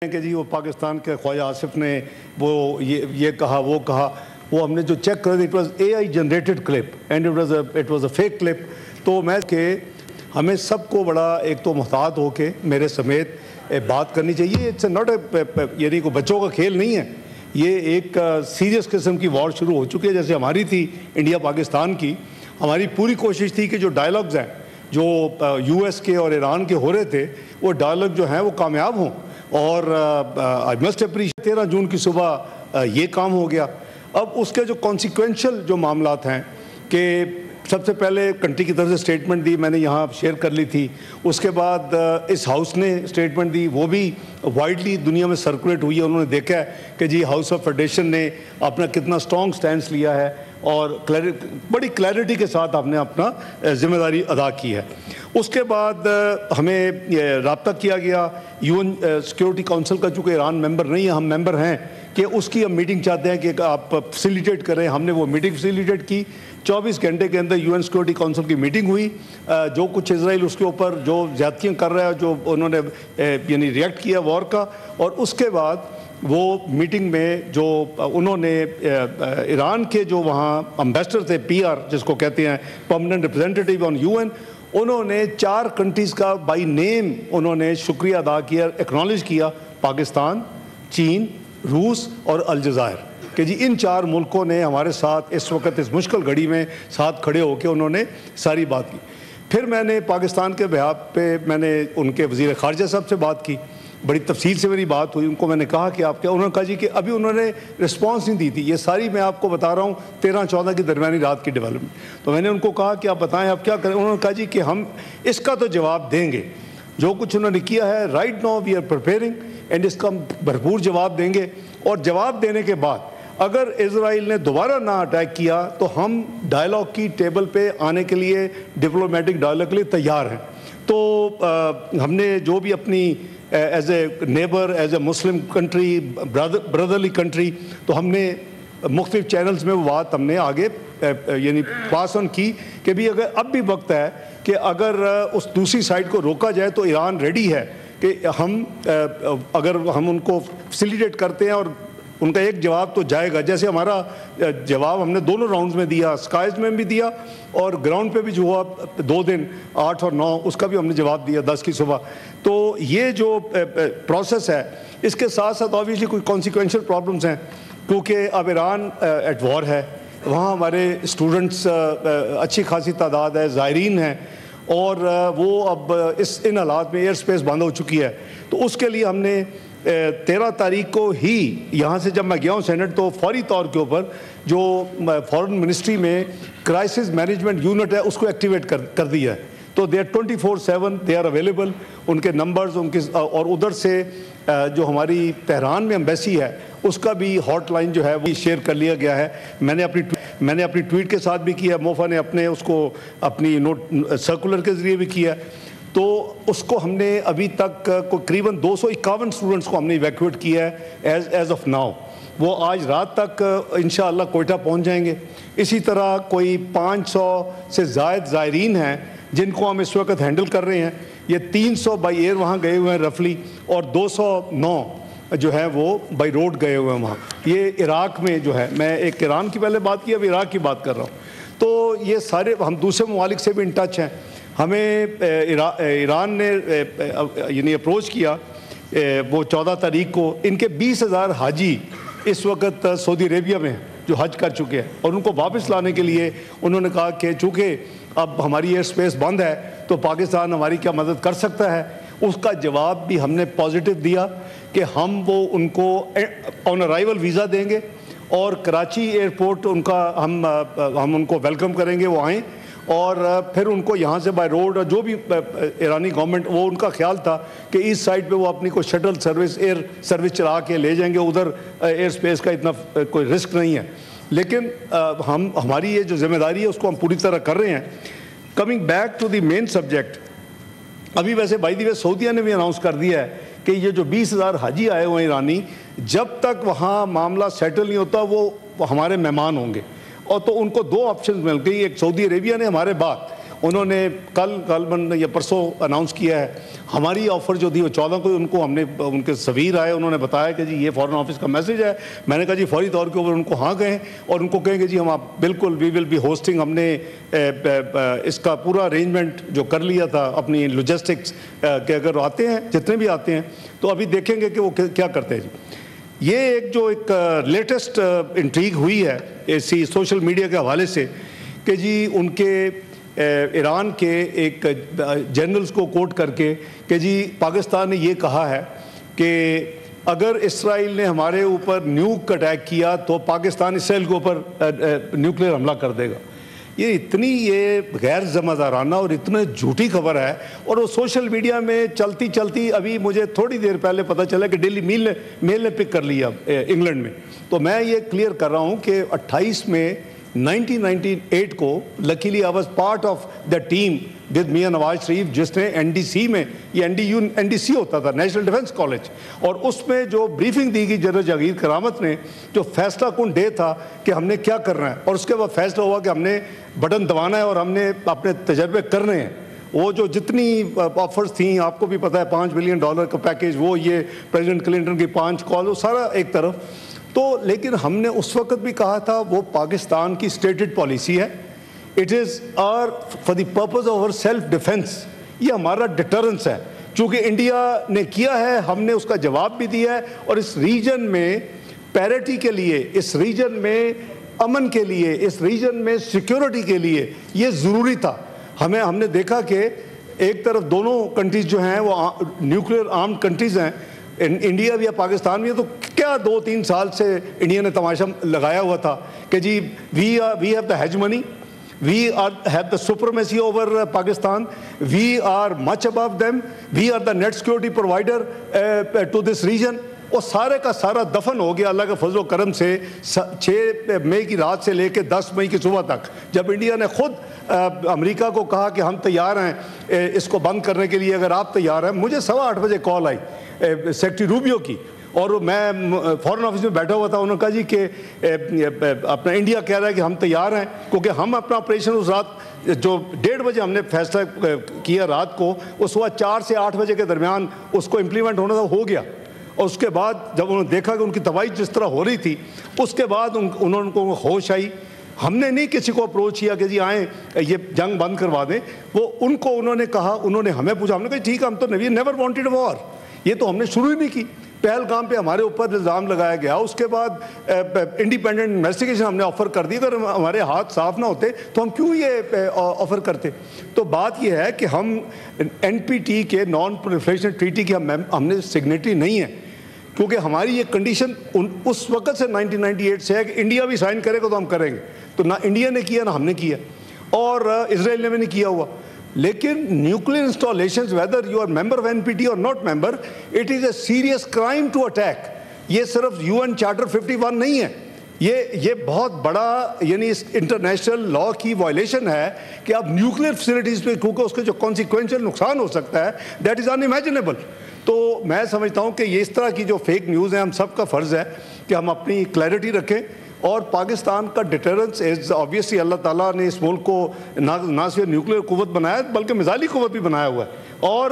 کہ جی وہ پاکستان کے خواجہ آصف نے وہ یہ کہا وہ کہا، وہ ہم نے جو چیک کر دی it was a AI generated clip and it was a fake clip. تو میں کہ ہمیں سب کو بڑا ایک تو محتاط ہو کے میرے سمیت بات کرنی چاہیے. اٹس ناٹ یعنی کوئی بچوں کا کھیل نہیں ہے، یہ ایک سیریس قسم کی وار شروع ہو چکی ہے جیسے ہماری تھی انڈیا پاکستان کی. ہماری پوری کوشش تھی کہ جو ڈائلاگز ہیں جو یو ایس کے اور ایران کے ہو رہے تھے وہ ڈائلاگ جو ہیں وہ کامیاب ہوں، اور آئی مسٹ اپریشیٹ 13 جون کی صبح یہ کام ہو گیا. اب اس کے جو کانسیکوینشل جو معاملات ہیں کہ سب سے پہلے کنٹری کی طرف سے اسٹیٹمنٹ دی، میں نے یہاں شیئر کر لی تھی. اس کے بعد اس ہاؤس نے اسٹیٹمنٹ دی، وہ بھی وائڈلی دنیا میں سرکولیٹ ہوئی ہے. انہوں نے دیکھا ہے کہ جی ہاؤس آف فیڈریشن نے اپنا کتنا اسٹرانگ سٹینس لیا ہے اور بڑی کلیئرٹی کے ساتھ آپ نے اپنا ذمہ داری ادا کی ہے. اس کے بعد ہمیں رابطہ کیا گیا یو این سیکیورٹی کونسل کا، چونکہ ایران ممبر نہیں ہے، ہم ممبر ہیں، کہ اس کی ہم میٹنگ چاہتے ہیں کہ آپ فیسیلیٹیٹ کریں. ہم نے وہ میٹنگ فیسیلیٹیٹ کی. 24 گھنٹے کے اندر یو این سیکیورٹی کونسل کی میٹنگ ہوئی. جو کچھ اسرائیل اس کے اوپر جو زیادتیاں کر رہا ہے، جو انہوں نے یعنی ریئیکٹ کیا وار کا، اور اس کے بعد وہ میٹنگ میں جو انہوں نے ایران کے جو وہاں امبیسڈر تھے پی آر جس کو کہتے ہیں پرماننٹ ریپرزینٹیٹیو آن یو این، انہوں نے 4 کنٹریز کا بائی نیم انہوں نے شکریہ ادا کیا، ایکنالج کیا، پاکستان، چین، روس اور الجزائر، کہ جی ان 4 ملکوں نے ہمارے ساتھ اس وقت اس مشکل گھڑی میں ساتھ کھڑے ہو کے انہوں نے ساری بات کی. پھر میں نے پاکستان کے بہاف پہ میں نے ان کے وزیر خارجہ صاحب سے بات کی، بڑی تفصیل سے میری بات ہوئی. ان کو میں نے کہا کہ آپ کیا، انہوں نے کہا جی کہ ابھی انہوں نے رسپانس نہیں دی تھی. یہ ساری میں آپ کو بتا رہا ہوں 13-14 کی درمیانی رات کی ڈیولپمنٹ. تو میں نے ان کو کہا کہ آپ بتائیں آپ کیا کریں. انہوں نے کہا جی کہ ہم اس کا تو جواب دیں گے، جو کچھ انہوں نے کیا ہے right now we are preparing and اس کا بھرپور جواب دیں گے. اور جواب دینے کے بعد اگر اسرائیل نے دوبارہ نہ اٹیک کیا تو ہم ڈائلاگ کی ٹیبل پہ آنے کے لیے، ڈپلومیٹک ڈائلاگ کے لیے تیار ہیں. تو ہم نے جو بھی اپنی as a neighbour, as a Muslim country, brotherly country, تو ہم نے مختلف چینلز میں وہ بات ہم نے آگے یعنی پاس آن کی کہ بھی اگر اب بھی وقت ہے کہ اگر اس دوسری سائڈ کو روکا جائے تو ایران ریڈی ہے کہ ہم اگر ہم ان کو فیسیلیٹیٹ کرتے ہیں اور ان کا ایک جواب تو جائے گا، جیسے ہمارا جواب ہم نے دونوں راؤنڈز میں دیا، اسکائز میں بھی دیا اور گراؤنڈ پہ بھی جو ہوا 2 دن 8 اور 9 اس کا بھی ہم نے جواب دیا 10 کی صبح. تو یہ جو پروسیس ہے اس کے ساتھ ساتھ آبویسلی کوئی کانسیکوینشل پرابلمس ہیں، کیونکہ اب ایران ایٹ وار ہے، وہاں ہمارے اسٹوڈنٹس اچھی خاصی تعداد ہے، زائرین ہیں، اور وہ اب ان حالات میں ایئر سپیس بند ہو چکی ہے. تو اس کے لیے ہم نے 13 تاریخ کو ہی یہاں سے جب میں گیا ہوں سینٹ تو فوری طور کے اوپر جو فورن منسٹری میں کرائسس مینجمنٹ یونٹ ہے اس کو ایکٹیویٹ کر دیا ہے. تو they are 24/7 they are available, ان کے نمبرز ان کے، اور ادھر سے جو ہماری تہران میں ایمبیسی ہے اس کا بھی ہاٹ لائن جو ہے وہ شیئر کر لیا گیا ہے. میں نے اپنی ٹویٹ کے ساتھ بھی کیا، موفا نے اپنے اس کو اپنی نوٹ سرکولر کے ذریعے بھی کیا. تو اس کو ہم نے ابھی تک تقریباً 251 اسٹوڈنٹس کو ہم نے ایویکویٹ کیا ہے ایز آف ناؤ. وہ آج رات تک انشاءاللہ کوئٹہ پہنچ جائیں گے. اسی طرح کوئی 500 سے زائد زائرین ہیں جن کو ہم اس وقت ہینڈل کر رہے ہیں. یہ 300 بائی ایئر وہاں گئے ہوئے ہیں رفلی، اور 209 جو ہے وہ بائی روڈ گئے ہوئے ہیں وہاں. یہ عراق میں جو ہے، میں ایک ایران کی پہلے بات کی، اب عراق کی بات کر رہا ہوں. تو یہ سارے ہم دوسرے ممالک سے بھی ان ٹچ ہیں. ہمیں ایران نے یعنی اپروچ کیا وہ 14 تاریخ کو. ان کے 20,000 حاجی اس وقت سعودی عربیہ میں جو حج کر چکے ہیں، اور ان کو واپس لانے کے لیے انہوں نے کہا کہ چونکہ اب ہماری ایئر سپیس بند ہے تو پاکستان ہماری کیا مدد کر سکتا ہے. اس کا جواب بھی ہم نے پازیٹیو دیا کہ ہم وہ ان کو آن ارائیول ویزا دیں گے، اور کراچی ایئرپورٹ ان کا ہم ان کو ویلکم کریں گے، وہ آئیں، اور پھر ان کو یہاں سے بائی روڈ، اور جو بھی ایرانی گورنمنٹ، وہ ان کا خیال تھا کہ اس سائڈ پہ وہ اپنی کوئی شٹل سروس، ایئر سروس چلا کے لے جائیں گے. ادھر ایئر سپیس کا اتنا کوئی رسک نہیں ہے. لیکن ہماری یہ جو ذمہ داری ہے اس کو ہم پوری طرح کر رہے ہیں. Coming back to the main subject, ابھی ویسے بائی دی وے سعودیہ نے بھی اناؤنس کر دیا ہے کہ یہ جو 20,000 حاجی آئے ہوئے ہیں ایرانی، جب تک وہاں معاملہ سیٹل نہیں ہوتا وہ ہمارے مہمان ہوں گے. اور تو ان کو 2 آپشنز مل گئی. ایک سعودی عربیہ نے ہمارے بعد انہوں نے کل یا پرسوں اناؤنس کیا ہے ہماری آفر جو دی وہ 14 کو ان کو ہم نے ان کے سفیر آئے انہوں نے بتایا کہ جی یہ فارن آفس کا میسج ہے. میں نے کہا جی فوری طور کے اوپر ان کو ہاں کہیں اور ان کو کہیں کہ جی ہم آپ بالکل وی ول بی ہوسٹنگ. ہم نے اس کا پورا ارینجمنٹ جو کر لیا تھا اپنی لاجسٹکس کہ اگر آتے ہیں جتنے بھی آتے ہیں تو ابھی دیکھیں گے کہ وہ کیا کرتے ہیں. جی یہ ایک لیٹسٹ انٹریگ ہوئی ہے اسی سوشل میڈیا کے حوالے سے کہ جی ان کے ایران کے ایک جنرلز کو کوٹ کر کے کہ جی پاکستان نے یہ کہا ہے کہ اگر اسرائیل نے ہمارے اوپر نیوک اٹیک کیا تو پاکستان اسرائیل کے اوپر نیوکلیئر حملہ کر دے گا. یہ اتنی غیر ذمہ دارانہ اور اتنے جھوٹی خبر ہے اور وہ سوشل میڈیا میں چلتی ابھی مجھے تھوڑی دیر پہلے پتہ چلا کہ ڈیلی میل نے پک کر لیا انگلینڈ میں. تو میں یہ کلیئر کر رہا ہوں کہ 28 میں 1998 کو luckily I was part of the team with Mian Nawaz شریف جس نے NDC میں یہ NDC ہوتا تھا نیشنل ڈیفنس کالج اور اس میں جو بریفنگ دی گئی جنرل جہانگیر کرامت نے جو فیصلہ کن ڈے تھا کہ ہم نے کیا کرنا ہے اور اس کے بعد فیصلہ ہوا کہ ہم نے بٹن دبانا ہے اور ہم نے اپنے تجربے کرنے ہیں. وہ جو جتنی آفرز تھیں آپ کو بھی پتہ ہے $5 بلین کا پیکیج وہ یہ پریزیڈنٹ کلنٹن کی 5 کال وہ سارا ایک طرف. تو لیکن ہم نے اس وقت بھی کہا تھا وہ پاکستان کی اسٹیٹڈ پالیسی ہے. It is for the purpose of اور سیلف ڈیفینس. یہ ہمارا ڈیٹرنس ہے چونکہ انڈیا نے کیا ہے ہم نے اس کا جواب بھی دیا ہے اور اس ریجن میں پیریٹی کے لیے اس ریجن میں امن کے لیے اس ریجن میں سیکیورٹی کے لیے یہ ضروری تھا. ہم نے دیکھا کہ ایک طرف دونوں کنٹریز جو ہیں وہ نیوکلیئر آرمڈ کنٹریز ہیں انڈیا بھی یا پاکستان بھی ہے. تو کیا 2-3 سال سے انڈیا نے تماشا لگایا ہوا تھا کہ جی we have the hegemony we have the supremacy over Pakistan, we are much above them, we are the net security provider to this region. وہ سارے کا سارا دفن ہو گیا اللہ کے فضل و کرم سے 6 مئی کی رات سے لے کے 10 مئی کی صبح تک جب انڈیا نے خود امریکہ کو کہا کہ ہم تیار ہیں اس کو بند کرنے کے لیے اگر آپ تیار ہیں. مجھے 8:15 بجے کال آئی سیکرٹری روبیو کی اور میں فارن آفس میں بیٹھا ہوا تھا. انہوں نے کہا جی کہ اپنا انڈیا کہہ رہا ہے کہ ہم تیار ہیں کیونکہ ہم اپنا آپریشن اس رات جو 1:30 بجے ہم نے فیصلہ کیا رات کو وہ صبح 4 سے 8 بجے کے درمیان اس کو امپلیمنٹ ہونا تھا ہو گیا. اور اس کے بعد جب انہوں نے دیکھا کہ ان کی تباہی جس طرح ہو رہی تھی اس کے بعد انہوں کو ہوش آئی. ہم نے نہیں کسی کو اپروچ کیا کہ جی آئیں یہ جنگ بند کروا دیں. وہ ان کو انہوں نے کہا انہوں نے ہمیں پوچھا ہم نے کہا ٹھیک ہے ہم تو نیور وانٹیڈ وار. یہ تو ہم نے شروع ہی نہیں کی. پہلگام پہ ہمارے اوپر الزام لگایا گیا اس کے بعد انڈیپینڈنٹ انویسٹیگیشن ہم نے آفر کر دی. اگر ہمارے ہاتھ صاف نہ ہوتے تو ہم کیوں یہ آفر کرتے. تو بات یہ ہے کہ ہم NPT کے نان پرولیفریشن ٹریٹی کے ہم نے سگنیٹری نہیں ہیں کیونکہ ہماری یہ کنڈیشن اس وقت سے 1998 سے ہے کہ انڈیا بھی سائن کرے گا تو ہم کریں گے. تو نہ انڈیا نے کیا نہ ہم نے کیا اور اسرائیل نے بھی نہیں کیا ہوا. لیکن nuclear installations whether you are member of NPT اور not member it is a serious crime to attack. یہ صرف UN چارٹر 51 نہیں ہے. یہ بہت بڑا یعنی انٹرنیشنل لا کی وائلیشن ہے کہ آپ نیوکلیئر فیسلٹیز پہ کیونکہ اس کے جو کانسیکوینشل نقصان ہو سکتا ہے دیٹ از انامیجنیبل. تو میں سمجھتا ہوں کہ یہ اس طرح کی جو فیک نیوز ہیں ہم سب کا فرض ہے کہ ہم اپنی کلیئرٹی رکھیں. اور پاکستان کا ڈیٹرنس از آبویسلی اللہ تعالیٰ نے اس ملک کو نہ صرف نیوکلیئر قوت بنایا بلکہ میزائلی قوت بھی بنایا ہوا ہے اور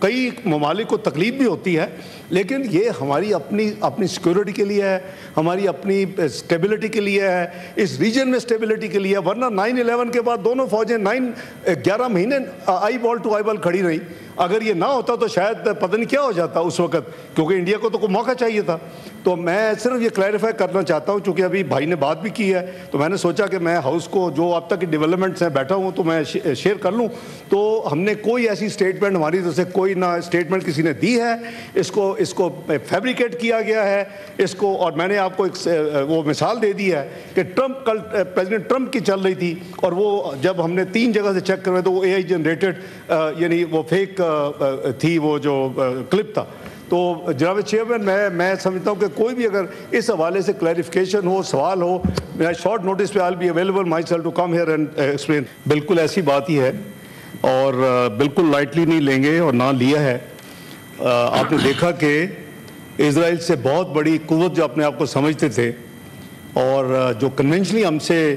کئی ممالک کو تکلیف بھی ہوتی ہے. لیکن یہ ہماری اپنی سیکیورٹی کے لیے ہے ہماری اپنی اسٹیبلٹی کے لیے ہے اس ریجن میں اسٹیبلٹی کے لیے. ورنہ 9/11 کے بعد دونوں فوجیں 11 مہینے آئی بال ٹو آئی بال کھڑی رہی. اگر یہ نہ ہوتا تو شاید پتہ نہیں کیا ہو جاتا اس وقت کیونکہ انڈیا کو تو کوئی موقع چاہیے تھا. تو میں صرف یہ کلیریفائی کرنا چاہتا ہوں چونکہ ابھی بھائی نے بات بھی کی ہے تو میں نے سوچا کہ میں ہاؤس کو جو اب تک کی ڈیولپمنٹس ہیں بیٹھا ہوں تو میں شیئر کر لوں. تو ہم نے کوئی ایسی اسٹیٹمنٹ ہماری طرف سے کوئی نہ اسٹیٹمنٹ کسی نے دی ہے. اس کو فیبریکیٹ کیا گیا ہے اس کو. اور میں نے آپ کو ایک وہ مثال دے دی ہے کہ ٹرمپ کل پریزیڈنٹ ٹرمپ کی چل رہی تھی اور وہ جب ہم نے 3 جگہ سے چیک کروائے تو وہ AI جنریٹڈ یعنی وہ فیک تھی وہ جو کلپ تھا. تو جناب چیئرمین میں سمجھتا ہوں کہ کوئی بھی اگر اس حوالے سے کلیریفیکیشن ہو سوال ہو میں شارٹ نوٹس پہ I be available myself to come here and explain. بالکل ایسی بات ہی ہے اور بالکل لائٹلی نہیں لیں گے اور نہ لیا ہے. آپ نے دیکھا کہ اسرائیل سے بہت بڑی قوت جو اپنے آپ کو سمجھتے تھے اور جو کنونشنلی ہم سے